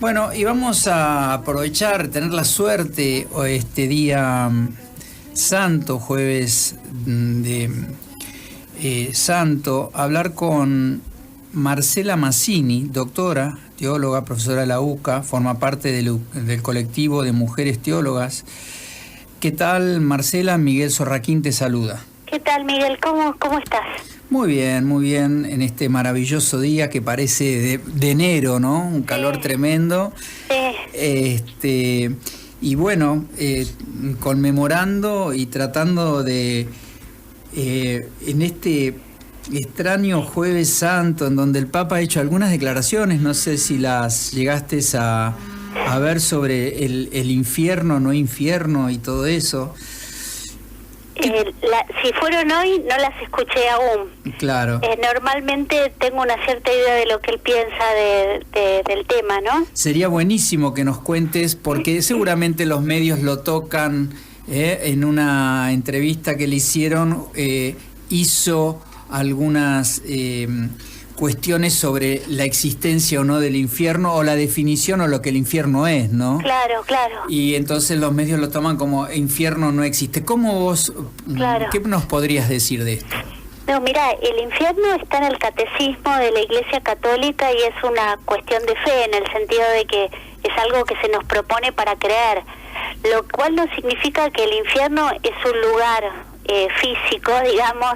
Bueno, y vamos a aprovechar, tener la suerte este día santo, jueves de santo, hablar con Marcela Mazzini, doctora, teóloga, profesora de la UCA, forma parte del colectivo de mujeres teólogas. ¿Qué tal, Marcela? Miguel Sorraquín te saluda. ¿Qué tal, Miguel? ¿Cómo estás? Muy bien, en este maravilloso día que parece de enero, ¿no? Un calor tremendo. Sí. Y bueno, conmemorando y tratando de, en este extraño Jueves Santo, en donde el Papa ha hecho algunas declaraciones, no sé si las llegaste a ver sobre el infierno, no infierno y todo eso. Si fueron hoy, no las escuché aún. Claro. Normalmente tengo una cierta idea de lo que él piensa del tema, ¿no? Sería buenísimo que nos cuentes, porque seguramente los medios lo tocan. En una entrevista que le hicieron, hizo algunas cuestiones sobre la existencia o no del infierno, o la definición o lo que el infierno es, ¿no? Claro. Y entonces los medios lo toman como infierno no existe. ¿Cómo vos, qué nos podrías decir de esto? No, mira, el infierno está en el catecismo de la Iglesia Católica y es una cuestión de fe, en el sentido de que es algo que se nos propone para creer, lo cual no significa que el infierno es un lugar físico, digamos,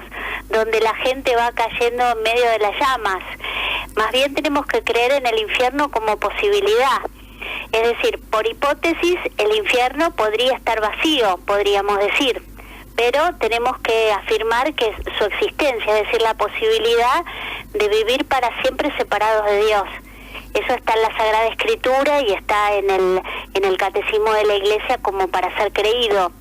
donde la gente va cayendo en medio de las llamas. Más bien tenemos que creer en el infierno como posibilidad. Es decir, por hipótesis, el infierno podría estar vacío, podríamos decir, pero tenemos que afirmar que su existencia, es decir, la posibilidad de vivir para siempre separados de Dios. Eso está en la Sagrada Escritura y está en el Catecismo de la Iglesia como para ser creído.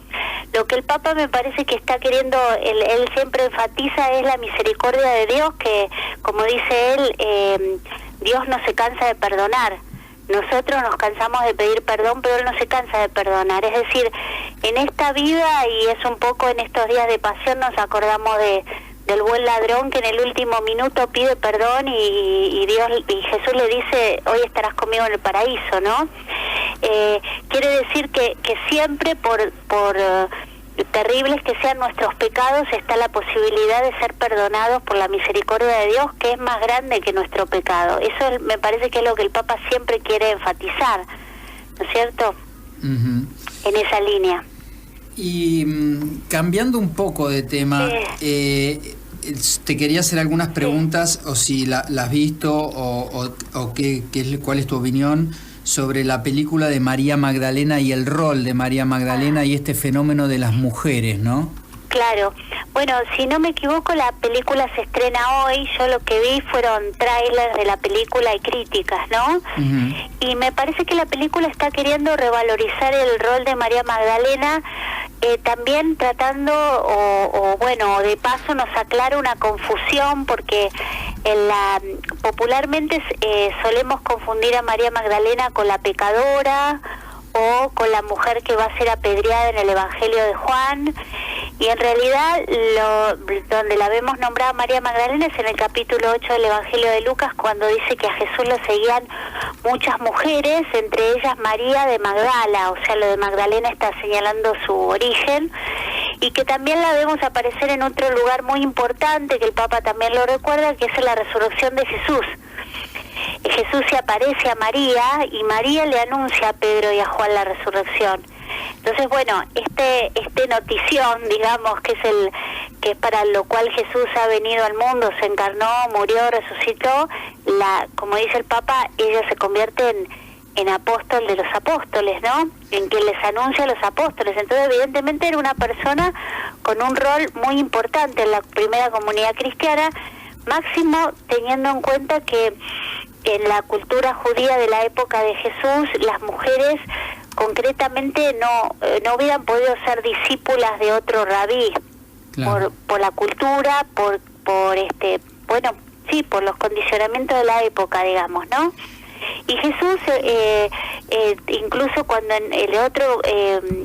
Lo que el Papa me parece que está queriendo, él siempre enfatiza, es la misericordia de Dios, que, como dice él, Dios no se cansa de perdonar. Nosotros nos cansamos de pedir perdón, pero Él no se cansa de perdonar. Es decir, en esta vida, y es un poco en estos días de pasión, nos acordamos del buen ladrón que en el último minuto pide perdón y Jesús le dice, hoy estarás conmigo en el paraíso, ¿no? Quiere decir que siempre, por terribles que sean nuestros pecados, está la posibilidad de ser perdonados por la misericordia de Dios, que es más grande que nuestro pecado. Eso me parece que es lo que el Papa siempre quiere enfatizar, ¿no es cierto? Uh-huh. En esa línea. Y cambiando un poco de tema, te quería hacer algunas preguntas, o si la has visto, o cuál es tu opinión sobre la película de María Magdalena y el rol de María Magdalena y este fenómeno de las mujeres, ¿no? Claro. Bueno, si no me equivoco, la película se estrena hoy. Yo lo que vi fueron trailers de la película y críticas, ¿no? Uh-huh. Y me parece que la película está queriendo revalorizar el rol de María Magdalena, también tratando, de paso nos aclara una confusión, porque popularmente solemos confundir a María Magdalena con la pecadora o con la mujer que va a ser apedreada en el Evangelio de Juan, y en realidad donde la vemos nombrada María Magdalena es en el capítulo 8 del Evangelio de Lucas, cuando dice que a Jesús lo seguían muchas mujeres, entre ellas María de Magdala. O sea, lo de Magdalena está señalando su origen, y que también la vemos aparecer en otro lugar muy importante, que el Papa también lo recuerda, que es en la resurrección de Jesús. Jesús se aparece a María y María le anuncia a Pedro y a Juan la resurrección. Entonces, bueno, este notición, digamos, que es para lo cual Jesús ha venido al mundo, se encarnó, murió, resucitó, como dice el Papa, ella se convierte en apóstol de los apóstoles, ¿no? En quien les anuncia a los apóstoles. Entonces, evidentemente era una persona con un rol muy importante en la primera comunidad cristiana, máximo teniendo en cuenta que en la cultura judía de la época de Jesús, las mujeres concretamente no hubieran podido ser discípulas de otro rabí. Claro. por la cultura, por los condicionamientos de la época, digamos, ¿no? Y Jesús, incluso cuando en el otro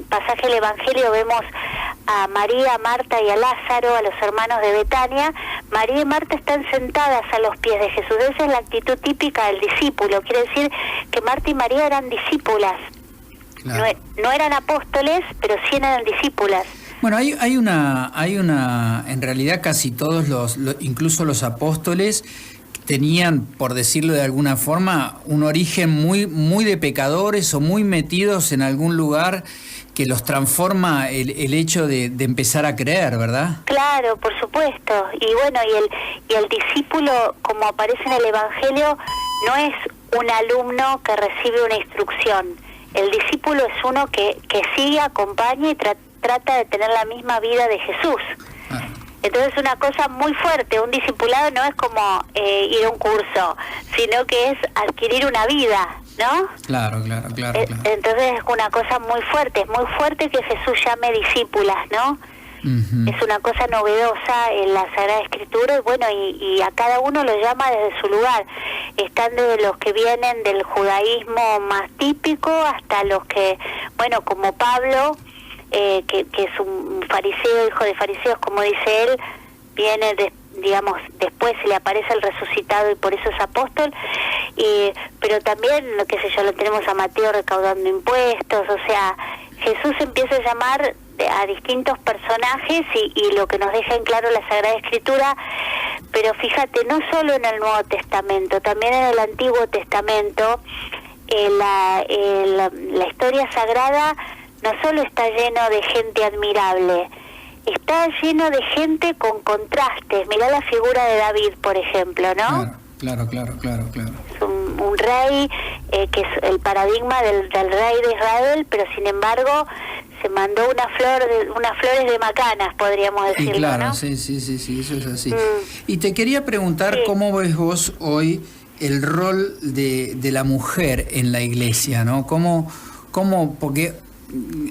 pasaje del Evangelio vemos a María, a Marta y a Lázaro, a los hermanos de Betania, María y Marta están sentadas a los pies de Jesús. Esa es la actitud típica del discípulo. Quiere decir que Marta y María eran discípulas. Claro. No eran apóstoles, pero sí eran discípulas. Bueno, hay una, en realidad casi todos incluso los apóstoles tenían, por decirlo de alguna forma, un origen muy de pecadores o muy metidos en algún lugar que los transforma el hecho de empezar a creer, ¿verdad? Claro, por supuesto. Y bueno, y el discípulo, como aparece en el Evangelio, no es un alumno que recibe una instrucción. El discípulo es uno que sigue, acompaña y trata de tener la misma vida de Jesús. Ah. Entonces es una cosa muy fuerte. Un discipulado no es como ir a un curso, sino que es adquirir una vida, ¿no? Claro. Entonces es una cosa muy fuerte. Es muy fuerte que Jesús llame discípulas, ¿no? Uh-huh. Es una cosa novedosa en la Sagrada Escritura, y bueno, y a cada uno lo llama desde su lugar. Están desde los que vienen del judaísmo más típico hasta los que, bueno, como Pablo, que es un fariseo, hijo de fariseos, como dice él, viene, después se le aparece el resucitado y por eso es apóstol, pero también, qué sé yo, lo tenemos a Mateo recaudando impuestos. O sea, Jesús empieza a llamar a distintos personajes y lo que nos deja en claro la Sagrada Escritura. Pero fíjate, no solo en el Nuevo Testamento, también en el Antiguo Testamento, la historia sagrada no solo está lleno de gente admirable, está lleno de gente con contrastes. Mirá la figura de David, por ejemplo, ¿no? Claro. Es un rey que es el paradigma del rey de Israel, pero sin embargo se mandó unas flores de macanas, podríamos decirlo, claro, ¿no? Sí, eso es así. Y te quería preguntar, sí, ¿cómo ves vos hoy el rol de la mujer en la iglesia, ¿no? ¿Cómo? Porque,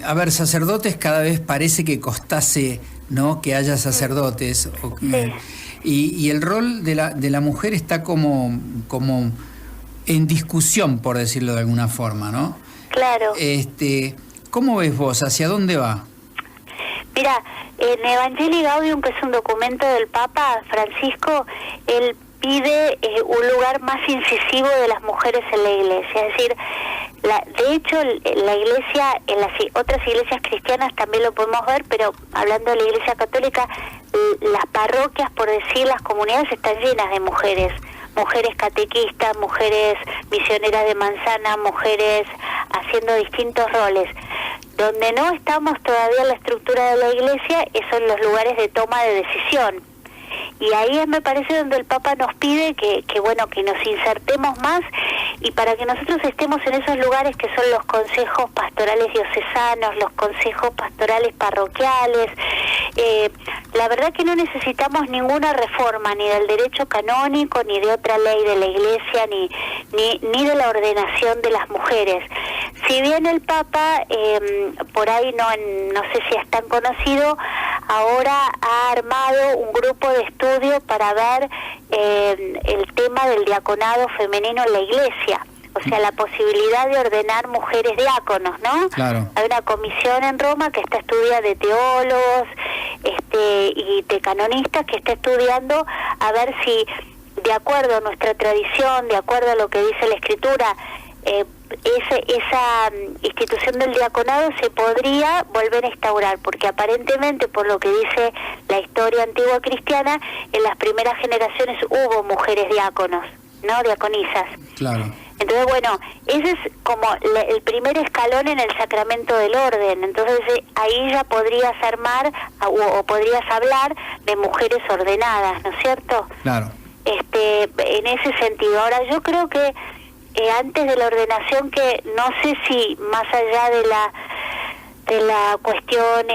a ver, sacerdotes cada vez parece que costase, ¿no?, que haya sacerdotes. Sí. Y el rol de la mujer está como en discusión, por decirlo de alguna forma, ¿no? Claro. ¿Cómo ves vos? ¿Hacia dónde va? Mira, en Evangelii Gaudium, que es un documento del Papa Francisco, él pide un lugar más incisivo de las mujeres en la iglesia. Es decir, de hecho, la iglesia, en las otras iglesias cristianas también lo podemos ver, pero hablando de la iglesia católica, las parroquias, por decir, las comunidades están llenas de mujeres catequistas, mujeres misioneras de manzana, mujeres haciendo distintos roles. Donde no estamos todavía en la estructura de la iglesia son los lugares de toma de decisión. Y ahí me parece donde el Papa nos pide que nos insertemos más, y para que nosotros estemos en esos lugares que son los consejos pastorales diocesanos, los consejos pastorales parroquiales. La verdad que no necesitamos ninguna reforma, ni del derecho canónico, ni de otra ley de la iglesia, ni de la ordenación de las mujeres. Si bien el Papa, por ahí no sé si es tan conocido, ahora ha armado un grupo de estudio para ver el tema del diaconado femenino en la iglesia. O sea, la posibilidad de ordenar mujeres diáconos, ¿no? Claro. Hay una comisión en Roma que está estudiando de teólogos y de canonistas, que está estudiando a ver si, de acuerdo a nuestra tradición, de acuerdo a lo que dice la Escritura, esa institución del diaconado se podría volver a instaurar, porque aparentemente, por lo que dice la historia antigua cristiana, en las primeras generaciones hubo mujeres diáconos, ¿no? Diaconisas. Claro. Entonces, bueno, ese es como el primer escalón en el sacramento del orden. Entonces, ahí ya podrías armar o podrías hablar de mujeres ordenadas, ¿no es cierto? Claro. En ese sentido. Ahora, yo creo que antes de la ordenación, que no sé si más allá de la cuestión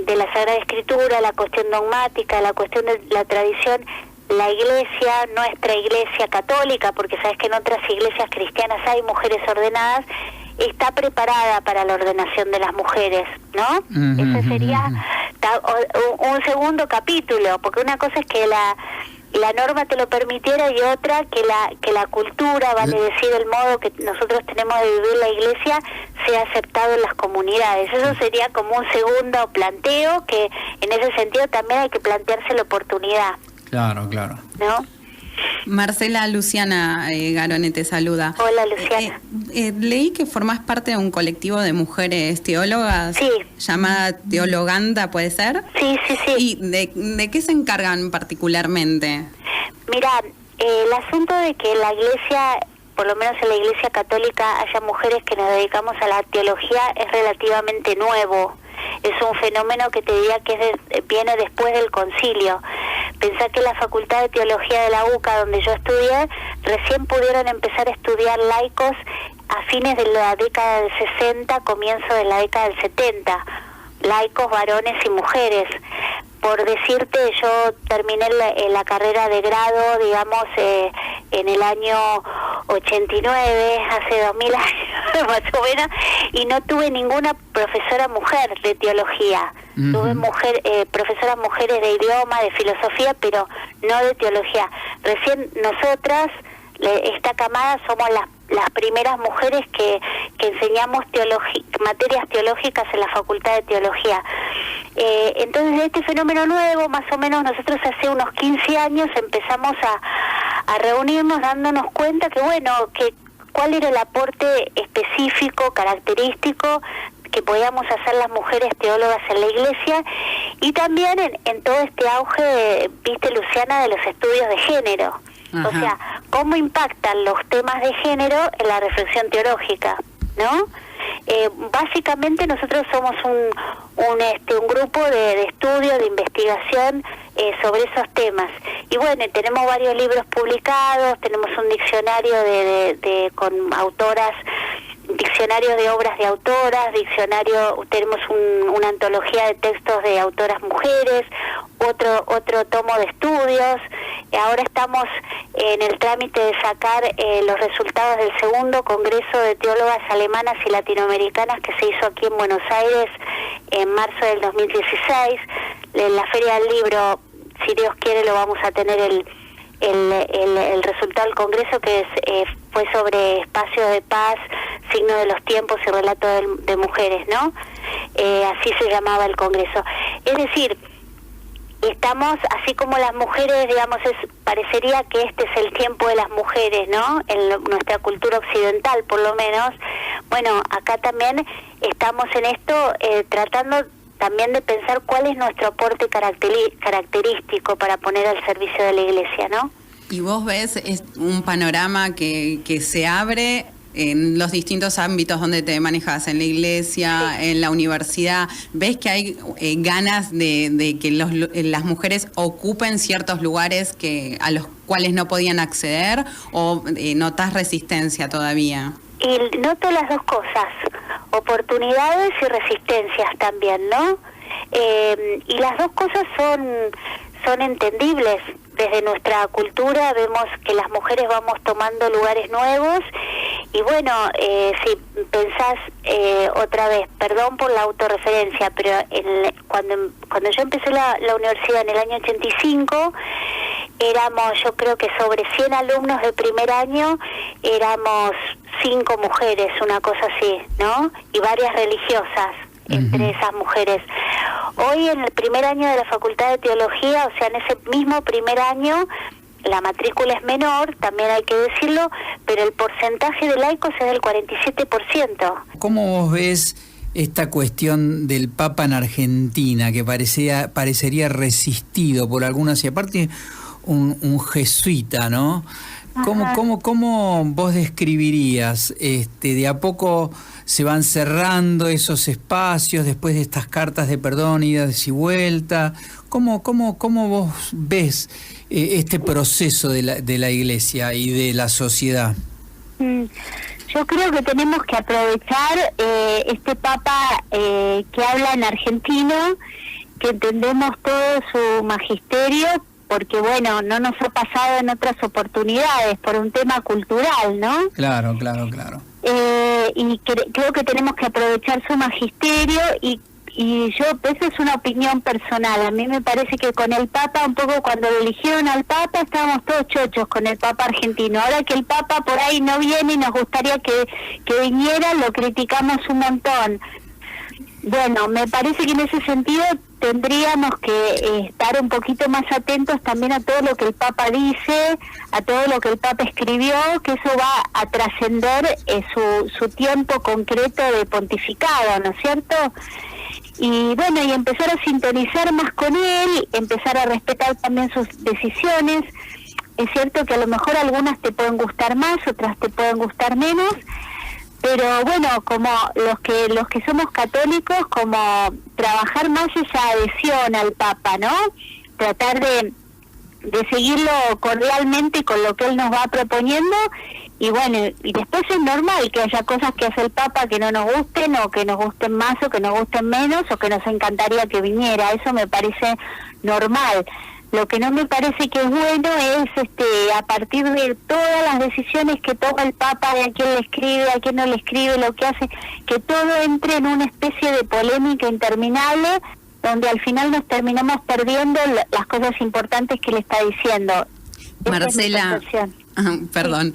de la Sagrada Escritura, la cuestión dogmática, la cuestión de la tradición, la iglesia, nuestra iglesia católica, porque sabes que en otras iglesias cristianas hay mujeres ordenadas, está preparada para la ordenación de las mujeres, ¿no? Ese sería un segundo capítulo, porque una cosa es que la norma te lo permitiera, y otra que la cultura, vale decir, el modo que nosotros tenemos de vivir la iglesia, sea aceptado en las comunidades. Eso sería como un segundo planteo, que en ese sentido también hay que plantearse la oportunidad. Claro, claro. ¿No? Marcela, Luciana Garone te saluda. Hola, Luciana. Leí que formás parte de un colectivo de mujeres teólogas. Sí. Llamada Teologanda, ¿puede ser? Sí, sí, sí. ¿Y de qué se encargan particularmente? Mira, el asunto de que en la iglesia, por lo menos en la iglesia católica, haya mujeres que nos dedicamos a la teología es relativamente nuevo. Es un fenómeno que te diría que viene después del concilio. Pensá que la Facultad de Teología de la UCA, donde yo estudié, recién pudieron empezar a estudiar laicos a fines de la década del 60, comienzo de la década del 70. Laicos, varones y mujeres. Por decirte, yo terminé la carrera de grado, digamos, en el año 89, hace 2000 años más o menos, y no tuve ninguna profesora mujer de teología. Tuve profesoras mujeres de idioma, de filosofía, pero no de teología. Recién nosotras, esta camada, somos las primeras mujeres que enseñamos materias teológicas en la Facultad de Teología. Entonces, de este fenómeno nuevo, más o menos nosotros hace unos 15 años empezamos a reunirnos dándonos cuenta que, bueno, que cuál era el aporte específico, característico que podíamos hacer las mujeres teólogas en la iglesia, y también en todo este auge, viste, Luciana, de los estudios de género. Ajá. O sea, cómo impactan los temas de género en la reflexión teológica, ¿no? Básicamente nosotros somos un grupo de estudio, de investigación sobre esos temas. Y bueno, tenemos varios libros publicados, tenemos un diccionario con autoras, diccionario de obras de autoras, tenemos una antología de textos de autoras mujeres, otro tomo de estudios. Ahora estamos en el trámite de sacar los resultados del segundo Congreso de Teólogas Alemanas y Latinoamericanas que se hizo aquí en Buenos Aires en marzo del 2016. En la Feria del Libro, si Dios quiere, lo vamos a tener el resultado del Congreso, que fue sobre espacios de paz, signo de los tiempos y relato de mujeres, ¿no? Así se llamaba el Congreso. Es decir, estamos, así como las mujeres, digamos, parecería que este es el tiempo de las mujeres, ¿no? En nuestra cultura occidental, por lo menos. Bueno, acá también estamos en esto tratando también de pensar cuál es nuestro aporte característico para poner al servicio de la iglesia, ¿no? ¿Y vos ves un panorama que se abre en los distintos ámbitos donde te manejas, en la iglesia, sí, en la universidad? ¿Ves que hay ganas de que las mujeres ocupen ciertos lugares a los cuales no podían acceder, o notás resistencia todavía? Y noto las dos cosas, oportunidades y resistencias también, ¿no? Y las dos cosas son entendibles. Desde nuestra cultura vemos que las mujeres vamos tomando lugares nuevos, y bueno, si pensás otra vez, perdón por la autorreferencia, pero cuando yo empecé la universidad en el año 85, éramos, yo creo que sobre 100 alumnos de primer año, éramos 5 mujeres, una cosa así, ¿no? Y varias religiosas entre esas mujeres. Hoy, en el primer año de la Facultad de Teología, o sea, en ese mismo primer año, la matrícula es menor, también hay que decirlo, pero el porcentaje de laicos es del 47%. ¿Cómo vos ves esta cuestión del Papa en Argentina, que parecería resistido por algunas, y aparte un jesuita, ¿no? ¿Cómo vos describirías, de a poco se van cerrando esos espacios después de estas cartas de perdón, idas y vueltas? ¿Cómo vos ves este proceso de la Iglesia y de la sociedad? Yo creo que tenemos que aprovechar este Papa que habla en argentino, que entendemos todo su magisterio, porque bueno, no nos ha pasado en otras oportunidades por un tema cultural, ¿no? Claro. Y creo que tenemos que aprovechar su magisterio, y yo, eso es una opinión personal. A mí me parece que con el Papa, un poco cuando lo eligieron al Papa, estábamos todos chochos con el Papa argentino. Ahora que el Papa por ahí no viene y nos gustaría que viniera, lo criticamos un montón. Bueno, me parece que en ese sentido tendríamos que estar un poquito más atentos también a todo lo que el Papa dice, a todo lo que el Papa escribió, que eso va a trascender su tiempo concreto de pontificado, ¿no es cierto? Y bueno, y empezar a sintonizar más con él, empezar a respetar también sus decisiones. Es cierto que a lo mejor algunas te pueden gustar más, otras te pueden gustar menos, pero bueno, como los que somos católicos, como trabajar más esa adhesión al Papa, ¿no? Tratar de seguirlo cordialmente con lo que él nos va proponiendo, y bueno, y después es normal que haya cosas que hace el Papa que no nos gusten, o que nos gusten más, o que nos gusten menos, o que nos encantaría que viniera. Eso me parece normal. Lo que no me parece que es bueno es a partir de todas las decisiones que toma el Papa, de a quién le escribe, a quién no le escribe, lo que hace, que todo entre en una especie de polémica interminable, donde al final nos terminamos perdiendo las cosas importantes que le está diciendo. Marcela, perdón,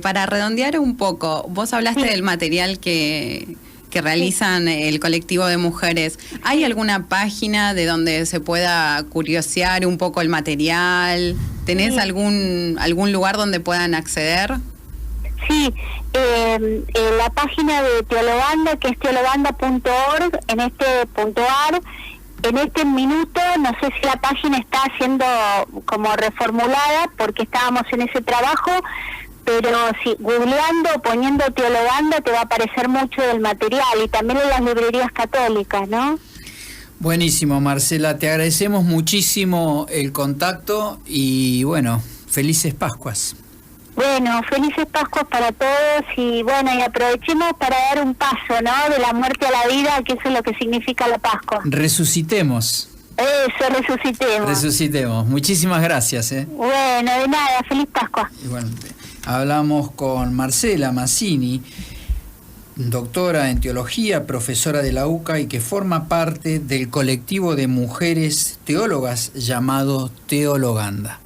para redondear un poco, vos hablaste del material que realizan el colectivo de mujeres. ¿Hay alguna página de donde se pueda curiosear un poco el material? ¿Tenés algún lugar donde puedan acceder? Sí, la página de Teologanda, que es teologanda.org, en este .ar. En este minuto, no sé si la página está siendo como reformulada, porque estábamos en ese trabajo, pero si googleando, poniendo Teologanda, te va a aparecer mucho del material, y también en las librerías católicas, ¿no? Buenísimo, Marcela, te agradecemos muchísimo el contacto y bueno, felices Pascuas. Bueno, felices Pascuas para todos, y bueno, y aprovechemos para dar un paso, ¿no? De la muerte a la vida, que eso es lo que significa la Pascua. Resucitemos. Eso, resucitemos. Resucitemos. Muchísimas gracias. Bueno, de nada, feliz Pascua. Igualmente. Hablamos con Marcela Mazzini, doctora en teología, profesora de la UCA y que forma parte del colectivo de mujeres teólogas llamado Teologanda.